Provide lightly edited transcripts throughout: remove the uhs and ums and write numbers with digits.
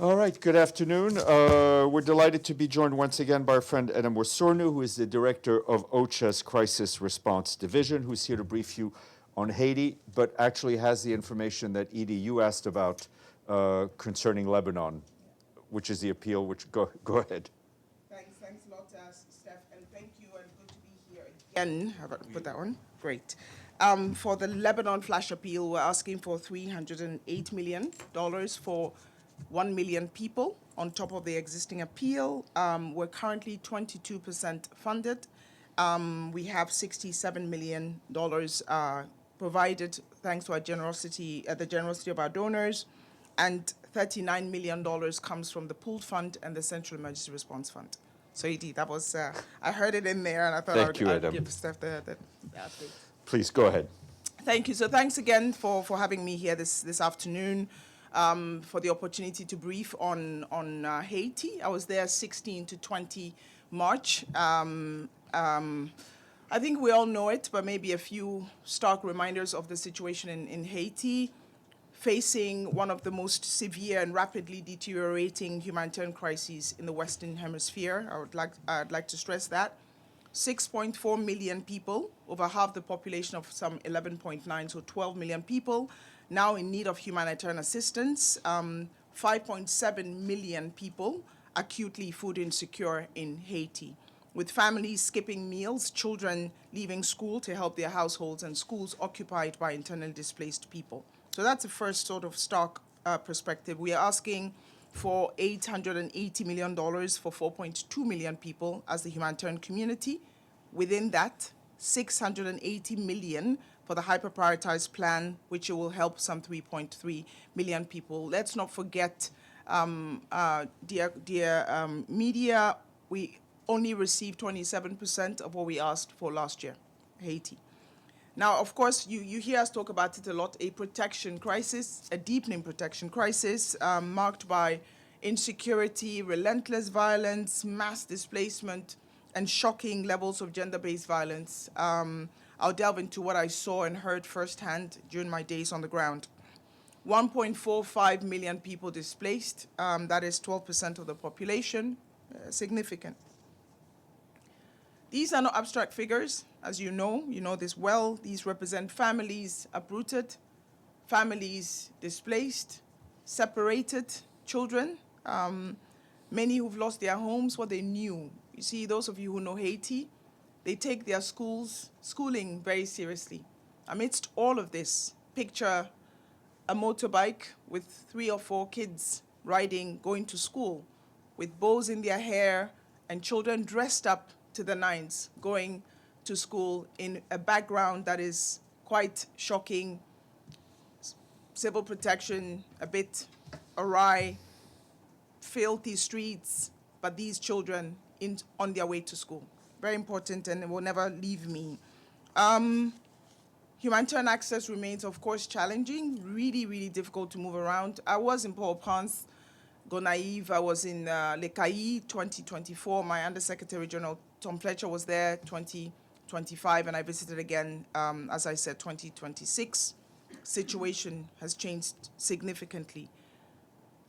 All right, good afternoon. We're delighted to be joined once again by our friend Edem Wosornu, who is the director of OCHA's Crisis Response Division, who's here to brief you on Haiti, but actually has the information that, Edie, you asked about concerning Lebanon, which is the appeal, which go ahead. Thanks a lot, Steph, and thank you, and good to be here again. How about put that one? Great. For the Lebanon flash appeal, we're asking for $308 million for 1 million people on top of the existing appeal. We're currently 22% funded. We have $67 million provided thanks to our generosity, the generosity of our donors, and $39 million comes from the pooled fund and the Central Emergency Response Fund. So, Edie, that was, I heard it in there, and I thought I'd give Steph the update. Please, go ahead. Thank you. So thanks again for having me here this afternoon, for the opportunity to brief on Haiti. I was there 16 to 20 March. I think we all know it, but maybe a few stark reminders of the situation in Haiti, facing one of the most severe and rapidly deteriorating humanitarian crises in the Western Hemisphere. I'd like to stress that. 6.4 million people, over half the population of some 11.9, so 12 million people, now in need of humanitarian assistance. 5.7 million people acutely food insecure in Haiti, with families skipping meals, children leaving school to help their households, and schools occupied by internally displaced people. So that's the first sort of stark perspective. We are asking for $880 million for 4.2 million people as the humanitarian community. Within that, $680 million for the hyper-prioritized plan, which will help some 3.3 million people. Let's not forget, dear media, we only received 27% of what we asked for last year, Haiti. Now, of course, you hear us talk about it a lot, a protection crisis, a deepening protection crisis, marked by insecurity, relentless violence, mass displacement, and shocking levels of gender-based violence. I'll delve into what I saw and heard firsthand during my days on the ground. 1.45 million people displaced, that is 12% of the population, significant. These are not abstract figures, as you know this well. These represent families uprooted, families displaced, separated, children, many who've lost their homes, what they knew. You see, those of you who know Haiti, they take their schooling very seriously. Amidst all of this, picture a motorbike with 3 or 4 kids riding, going to school, with bows in their hair, and children dressed up to the nines, going to school in a background that is quite shocking. Civil protection a bit awry, filthy streets, but these children on their way to school. Very important, and it will never leave me. Humanitarian access remains, of course, challenging, really, really difficult to move around. I was in Port-au-Prince, Gonaïve. I was in Le Cailly 2024. My Undersecretary General Tom Fletcher was there 2025, and I visited again, as I said, 2026. Situation has changed significantly.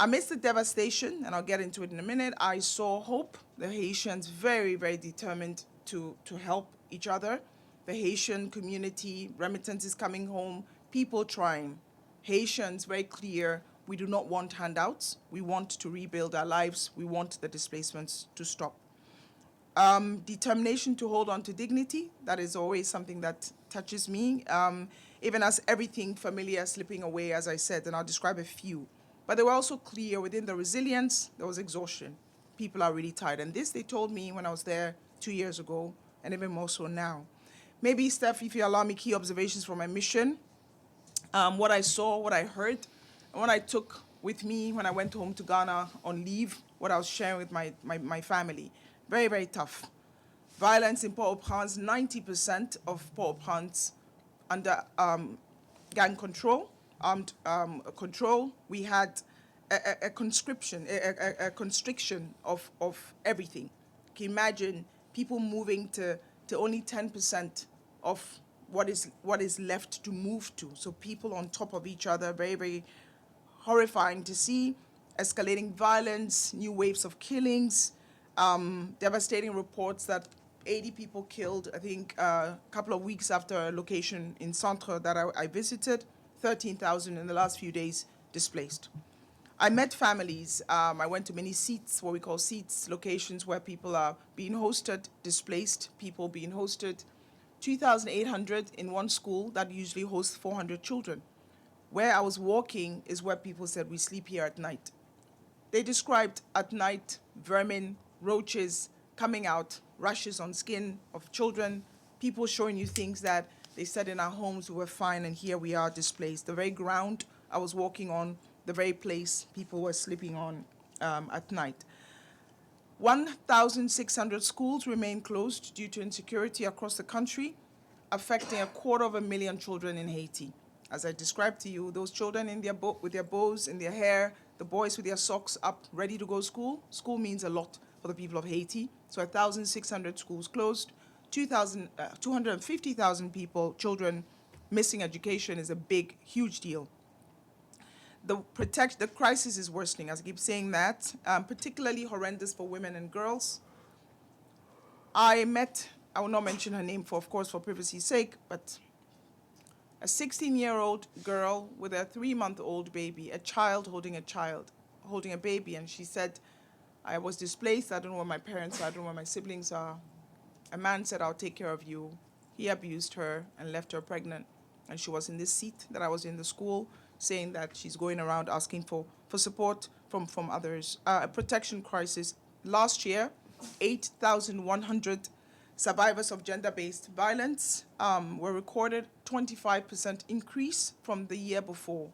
Amidst the devastation, and I'll get into it in a minute, I saw hope. The Haitians very, very determined to help each other. The Haitian community, remittances coming home, people trying. Haitians very clear, we do not want handouts. We want to rebuild our lives. We want the displacements to stop. Determination to hold on to dignity, that is always something that touches me, even as everything familiar slipping away, as I said, and I'll describe a few. But they were also clear within the resilience, there was exhaustion. People are really tired. And this they told me when I was there 2 years ago, and even more so now. Maybe, Steph, if you allow me, key observations from my mission, what I saw, what I heard, and what I took with me when I went home to Ghana on leave, what I was sharing with my family. Very, very tough. Violence in Port-au-Prince, 90% of Port-au-Prince under gang control, armed control. We had a constriction of everything. Can you imagine people moving to only 10% of what is left to move to? So people on top of each other, very, very horrifying to see. escalating violence, new waves of killings, devastating reports that 80 people killed, I think, a couple of weeks after a location in Centre that I visited, 13,000 in the last few days displaced. I met families. I went to many seats, what we call seats, locations where people are being hosted, displaced people being hosted. 2,800 in one school that usually hosts 400 children. Where I was walking is where people said, we sleep here at night. They described at night vermin, roaches coming out, rashes on skin of children, people showing you things that they said in our homes we were fine and here we are displaced. The very ground I was walking on, the very place people were sleeping on at night. 1,600 schools remain closed due to insecurity across the country, affecting 250,000 children in Haiti. As I described to you, those children in their with their bows in their hair, the boys with their socks up, ready to go to school. School means a lot for the people of Haiti. So 1,600 schools closed, 250,000 people, children missing education is a big, huge deal. The crisis is worsening, as I keep saying that, particularly horrendous for women and girls. I will not mention her name, of course, for privacy's sake, but a 16-year-old girl with a 3-month-old baby, a child holding a baby, and she said, I was displaced, I don't know where my parents are, I don't know where my siblings are. A man said, I'll take care of you. He abused her and left her pregnant. And she was in this seat that I was in the school, saying that she's going around asking for support from others. A protection crisis. Last year, 8,100 survivors of gender-based violence were recorded, 25% increase from the year before.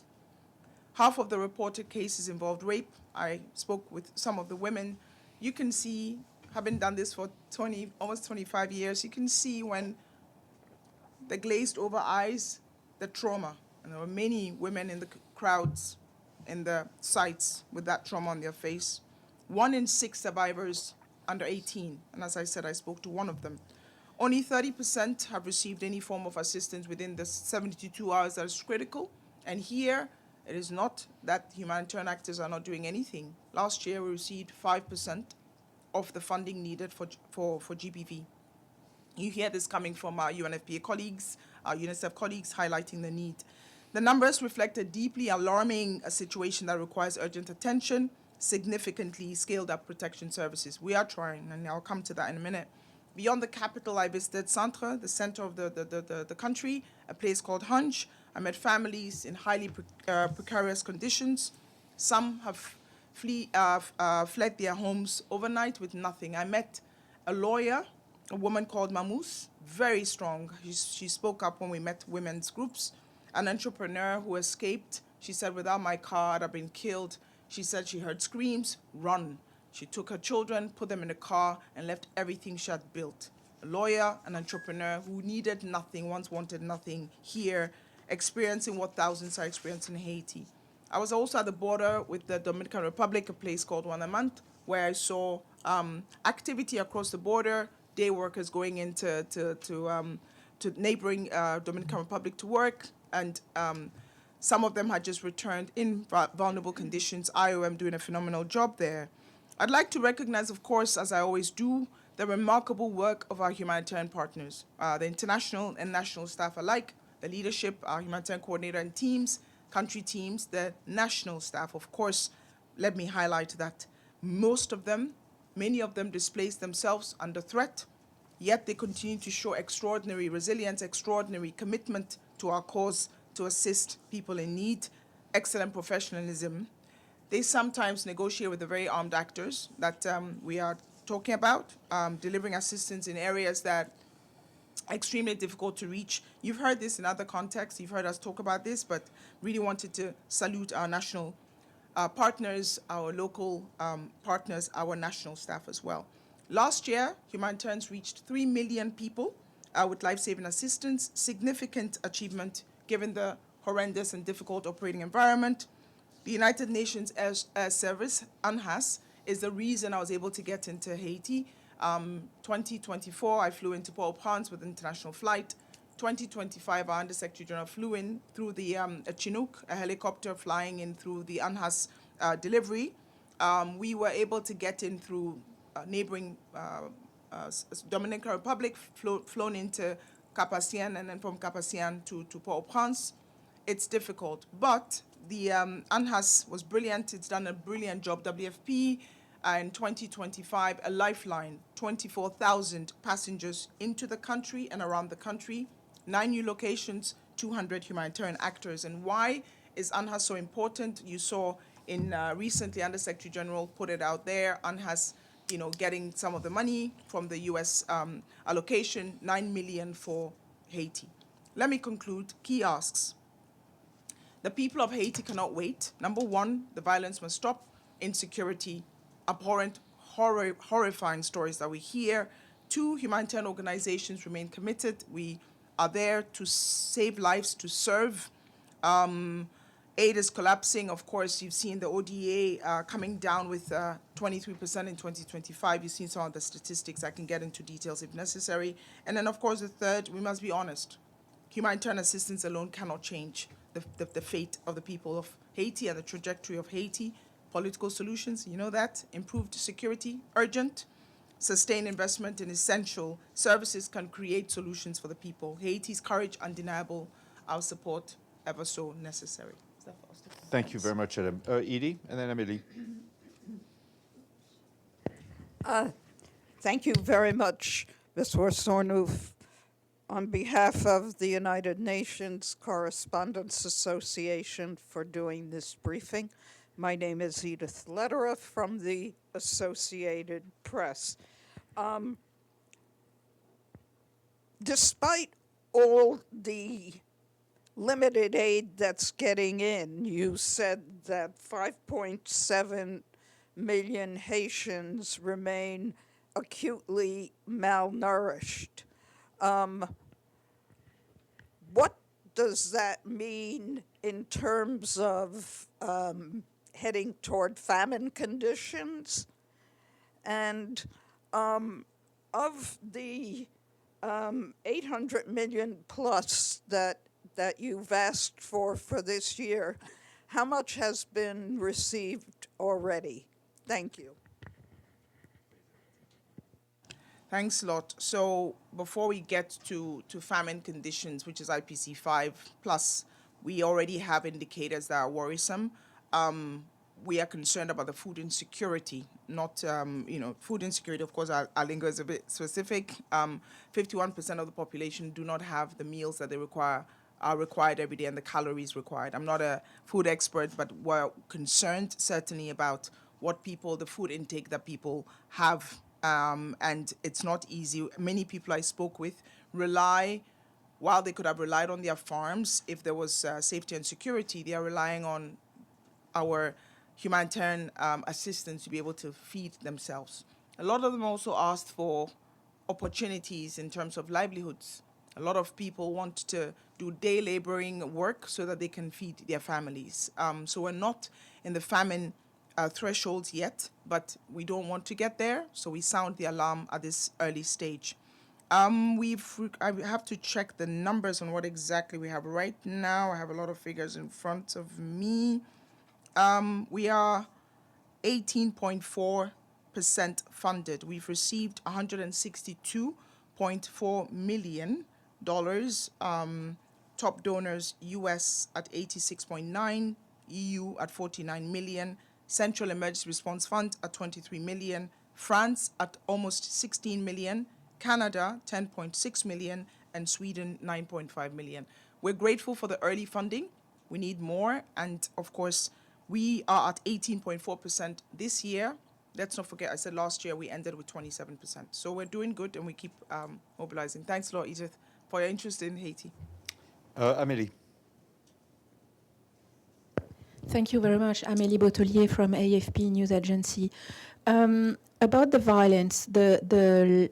Half of the reported cases involved rape. I spoke with some of the women. You can see, having done this for almost 25 years, you can see when the glazed over eyes, the trauma. And there were many women in the crowds, in the sites with that trauma on their face. 1 in 6 survivors under 18. And as I said, I spoke to one of them. Only 30% have received any form of assistance within the 72 hours that is critical. And here, it is not that humanitarian actors are not doing anything. Last year, we received 5% of the funding needed for GBV. You hear this coming from our UNFPA colleagues, our UNICEF colleagues highlighting the need. The numbers reflect a deeply alarming situation that requires urgent attention, significantly scaled up protection services. We are trying, and I'll come to that in a minute. Beyond the capital, I visited Centre, the center of the country, a place called Hunch. I met families in highly precarious conditions. Some have fled their homes overnight with nothing. I met a lawyer, a woman called Mamous, very strong. She spoke up when we met women's groups. An entrepreneur who escaped. She said, without my car, I'd have been killed. She said she heard screams, run. She took her children, put them in a car, and left everything she had built. A lawyer, an entrepreneur who needed nothing, once wanted nothing, here, experiencing what thousands are experiencing in Haiti. I was also at the border with the Dominican Republic, a place called Wanamant, where I saw activity across the border, day workers going into to neighboring Dominican Republic to work, and some of them had just returned in vulnerable conditions. IOM doing a phenomenal job there. I'd like to recognize, of course, as I always do, the remarkable work of our humanitarian partners, the international and national staff alike, the leadership, our humanitarian coordinator and teams, country teams, the national staff. Of course, let me highlight that many of them displaced themselves under threat, yet they continue to show extraordinary resilience, extraordinary commitment to our cause to assist people in need, excellent professionalism. They sometimes negotiate with the very armed actors that we are talking about, delivering assistance in areas that are extremely difficult to reach. You've heard this in other contexts. You've heard us talk about this, but really wanted to salute our national partners, our local partners, our national staff as well. Last year, humanitarians reached 3 million people with life-saving assistance, significant achievement given the horrendous and difficult operating environment. The United Nations Air Service, UNHAS, is the reason I was able to get into Haiti. 2024, I flew into Port-au-Prince with an international flight. 2025, our Undersecretary General flew in through the Chinook, a helicopter flying in through the UNHAS delivery. We were able to get in through neighboring Dominican Republic, flown into Cap-Haitien, and then from Cap-Haitien to Port-au-Prince. It's difficult, but the ANHAS was brilliant. It's done a brilliant job. WFP in 2025, a lifeline, 24,000 passengers into the country and around the country, 9 new locations, 200 humanitarian actors. And why is ANHAS so important? You saw in recently, Undersecretary General put it out there, ANHAS, getting some of the money from the U.S. Allocation, 9 million for Haiti. Let me conclude. Key asks. The people of Haiti cannot wait. Number one, the violence must stop. Insecurity, abhorrent, horrifying stories that we hear. Two, humanitarian organizations remain committed. We are there to save lives, to serve. Aid is collapsing. Of course, you've seen the ODA coming down with 23% in 2025. You've seen some of the statistics. I can get into details if necessary. And then, of course, the third, we must be honest. Humanitarian assistance alone cannot change the fate of the people of Haiti and the trajectory of Haiti. Political solutions, you know that. Improved security, urgent. Sustained investment in essential services can create solutions for the people. Haiti's courage, undeniable. Our support, ever so necessary. Thank you very much, Edem. Edie, and then Amélie. Thank you very much, Ms. Wosornu. On behalf of the United Nations Correspondents Association for doing this briefing. My name is Edith Lederer from the Associated Press. Despite all the limited aid that's getting in, you said that 5.7 million Haitians remain acutely malnourished. What does that mean in terms of heading toward famine conditions? And of the 800 million plus that you've asked for this year, how much has been received already? Thank you. Thanks a lot. So before we get to famine conditions, which is IPC 5 plus, we already have indicators that are worrisome. We are concerned about the food insecurity, not, food insecurity, of course, our lingo is a bit specific. 51% of the population do not have the meals that they are required every day and the calories required. I'm not a food expert, but we're concerned certainly about the food intake that people have. And it's not easy. Many people I spoke with while they could have relied on their farms, if there was safety and security, they are relying on our humanitarian assistance to be able to feed themselves. A lot of them also asked for opportunities in terms of livelihoods. A lot of people want to do day laboring work so that they can feed their families. So we're not in the famine thresholds yet, but we don't want to get there, so we sound the alarm at this early stage. I have to check the numbers on what exactly we have right now. I have a lot of figures in front of me. We are 18.4% funded. We've received $162.4 million. Top donors, US at 86.9, EU at 49 million, Central Emergency Response Fund at 23 million, France at almost 16 million, Canada 10.6 million, and Sweden 9.5 million. We're grateful for the early funding. We need more, and of course, we are at 18.4% this year. Let's not forget, I said last year we ended with 27%. So we're doing good, and we keep mobilizing. Thanks a lot, Edith, for your interest in Haiti. Amélie. Thank you very much. Amélie Bottelier from AFP News Agency. About the violence, the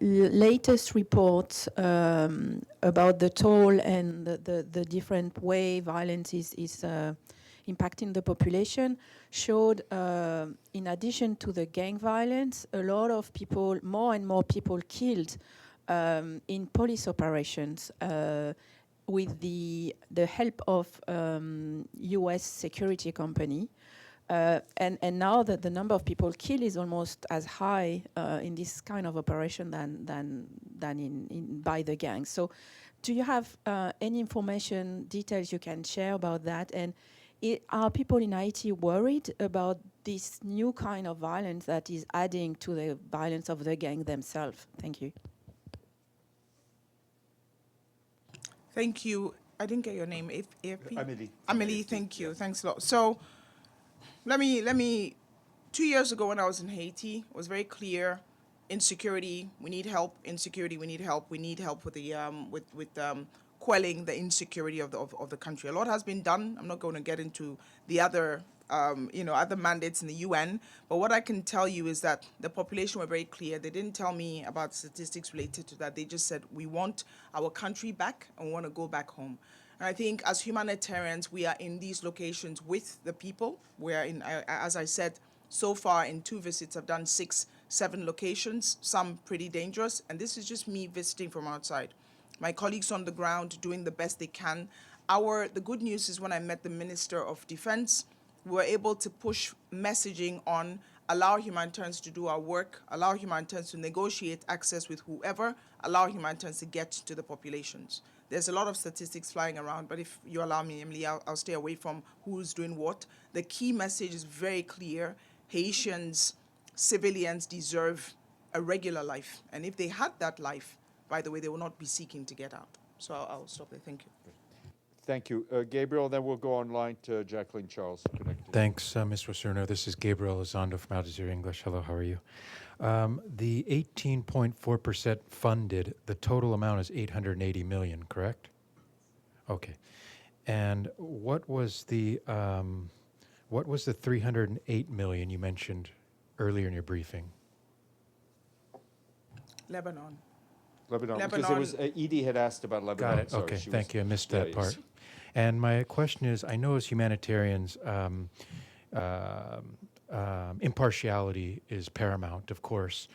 latest report about the toll and the different way violence is impacting the population showed, in addition to the gang violence, a lot of people, more and more people killed in police operations with the help of U.S. security company. And now that the number of people killed is almost as high in this kind of operation than by the gang. So, do you have any information, details you can share about that? And are people in Haiti worried about this new kind of violence that is adding to the violence of the gang themselves? Thank you. Thank you. I didn't get your name. AFP? Amélie. Amélie, thank you. Thanks a lot. So let me 2 years ago when I was in Haiti, it was very clear: insecurity, we need help. Insecurity, we need help. We need help with the quelling the insecurity of the country. A lot has been done. I'm not going to get into the other other mandates in the UN, but what I can tell you is that the population were very clear. They didn't tell me about statistics related to that. They just said, we want our country back and we want to go back home. And I think as humanitarians, we are in these locations with the people. We are in, as I said, so far in 2 visits, I've done 6, 7 locations, some pretty dangerous. And this is just me visiting from outside. My colleagues on the ground doing the best they can. The good news is when I met the Minister of Defense, we were able to push messaging on allow humanitarians to do our work, allow humanitarians to negotiate access with whoever, allow humanitarians to get to the populations. There's a lot of statistics flying around, but if you allow me, Emily, I'll stay away from who's doing what. The key message is very clear. Haitians, civilians deserve a regular life. And if they had that life, by the way, they will not be seeking to get out. So I'll stop there. Thank you. Thank you. Gabriel, then we'll go online to Jacqueline Charles. Connected. Thanks, Ms. Wosornu. This is Gabriel Elizondo from Al Jazeera English. Hello, how are you? The 18.4% funded, the total amount is 880 million, correct? Okay. And what was the 308 million you mentioned earlier in your briefing? Lebanon. Because it was Edie had asked about Lebanon. Got it. Sorry, Okay, thank you. I missed that yes. part. And my question is, I know as humanitarians, impartiality is paramount, of course.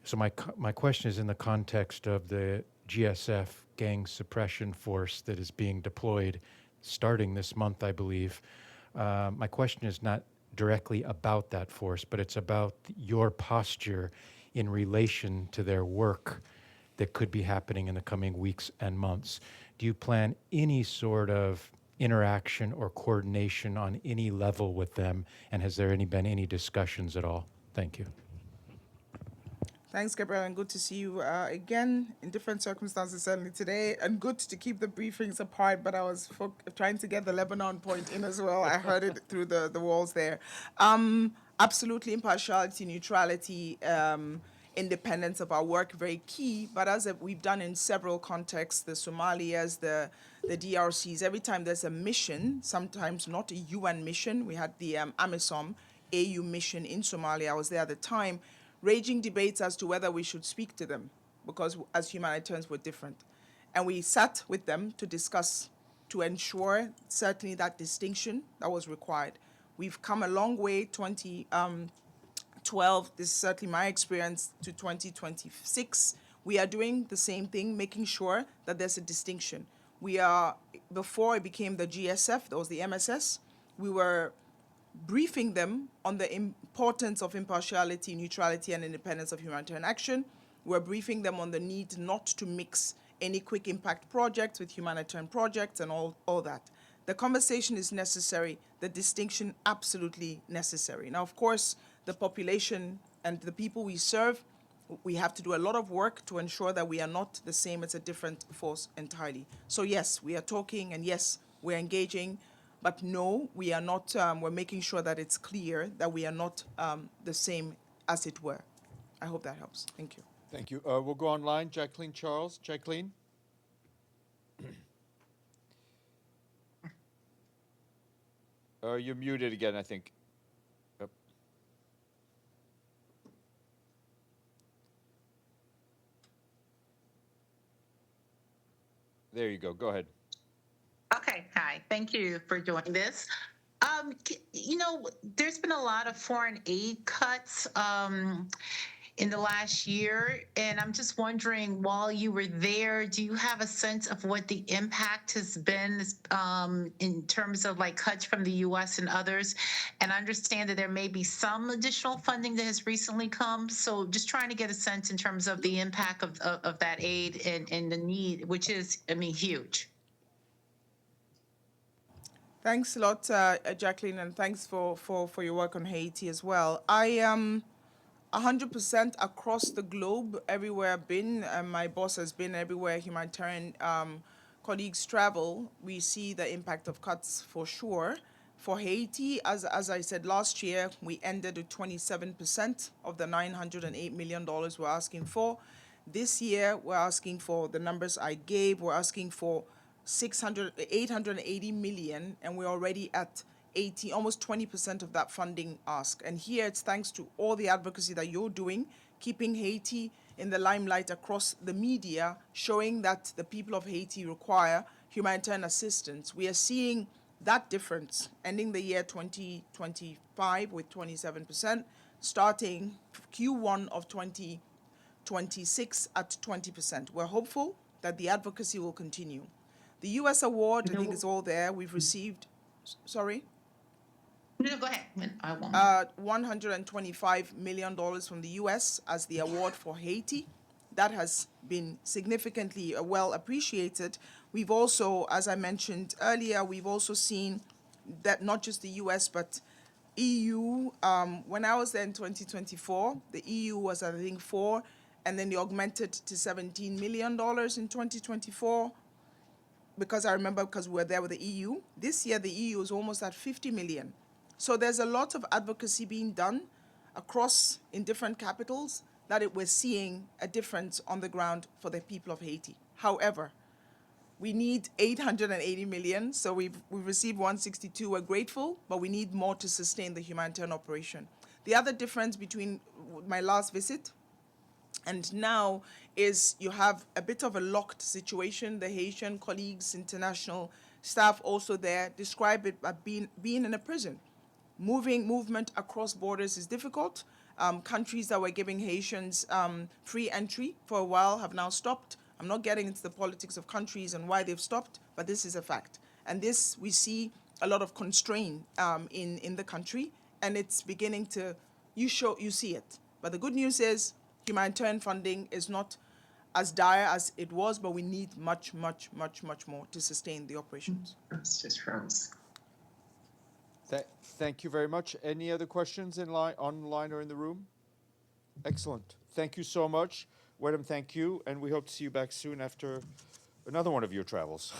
So my question is in the context of the GSF, Gang Suppression Force, that is being deployed starting this month, I believe. My question is not directly about that force, but it's about your posture in relation to their work that could be happening in the coming weeks and months. Do you plan any sort of interaction or coordination on any level with them? And has there been any discussions at all? Thank you. Thanks, Gabriel, and good to see you again in different circumstances, certainly today, and good to keep the briefings apart, but I was trying to get the Lebanon point in as well. I heard it through the walls there. Absolutely, impartiality, neutrality, independence of our work, very key, but as we've done in several contexts, the Somalias, the DRCs, every time there's a mission, sometimes not a UN mission, we had the AMISOM, AU mission in Somalia, I was there at the time, raging debates as to whether we should speak to them, because as humanitarians we're different. And we sat with them to discuss, to ensure certainly that distinction that was required. We've come a long way, 2012, this is certainly my experience, to 2026. We are doing the same thing, making sure that there's a distinction. We are, before it became the GSF, that was the MSS, we were briefing them on the importance of impartiality, neutrality, and independence of humanitarian action. We're briefing them on the need not to mix any quick impact projects with humanitarian projects and all that. The conversation is necessary, the distinction absolutely necessary. Now, of course, the population and the people we serve, we have to do a lot of work to ensure that we are not the same, it's a different force entirely. So yes, we are talking, and yes, we're engaging, but no, we are not, we're making sure that it's clear that we are not the same as it were. I hope that helps. Thank you. Thank you. We'll go online. Jacqueline Charles. Jacqueline? You're muted again, I think. Yep. There you go. Go ahead. Okay, hi. Thank you for doing this. You know, there's been a lot of foreign aid cuts. in the last year. And I'm just wondering, while you were there, do you have a sense of what the impact has been in terms of like cuts from the US and others? And I understand that there may be some additional funding that has recently come. So just trying to get a sense in terms of the impact of that aid and the need, which is, I mean, huge. Thanks a lot, Jacqueline, and thanks for your work on Haiti as well. I am 100% across the globe, everywhere I've been, and my boss has been everywhere humanitarian colleagues travel, we see the impact of cuts for sure. For Haiti, as I said last year, we ended with 27% of the $908 million we're asking for. This year, we're asking for the numbers I gave. We're asking for 880 million, and we're already at 80, almost 20% of that funding ask. And here it's thanks to all the advocacy that you're doing, keeping Haiti in the limelight across the media, showing that the people of Haiti require humanitarian assistance. We are seeing that difference, ending the year 2025 with 27%, starting Q1 of 2026 at 20%. We're hopeful that the advocacy will continue. The U.S. award, I think, is all there. We've received, sorry? No, go ahead. I won't. $125 million from the U.S. as the award for Haiti. That has been significantly well appreciated. We've also, as I mentioned earlier, we've also seen that not just the U.S., but EU. When I was there in 2024, the EU was, I think, 4, and then they augmented to $17 million in 2024. Because I remember, because we were there with the EU. This year, the EU is almost at 50 million. So there's a lot of advocacy being done across in different capitals that we're seeing a difference on the ground for the people of Haiti. However, we need 880 million, so we've received 162. We're grateful, but we need more to sustain the humanitarian operation. The other difference between my last visit and now is you have a bit of a locked situation. The Haitian colleagues, international staff also there describe it as being in a prison. Movement across borders is difficult. Countries that were giving Haitians free entry for a while have now stopped. I'm not getting into the politics of countries and why they've stopped, but this is a fact. And this, we see a lot of constraint in the country, and it's beginning to, you see it. But the good news is humanitarian funding is not as dire as it was, but we need much, much, much, much more to sustain the operations. It's just froze. Thank you very much. Any other questions online or in the room? Excellent. Thank you so much. Wedem, thank you, and we hope to see you back soon after another one of your travels.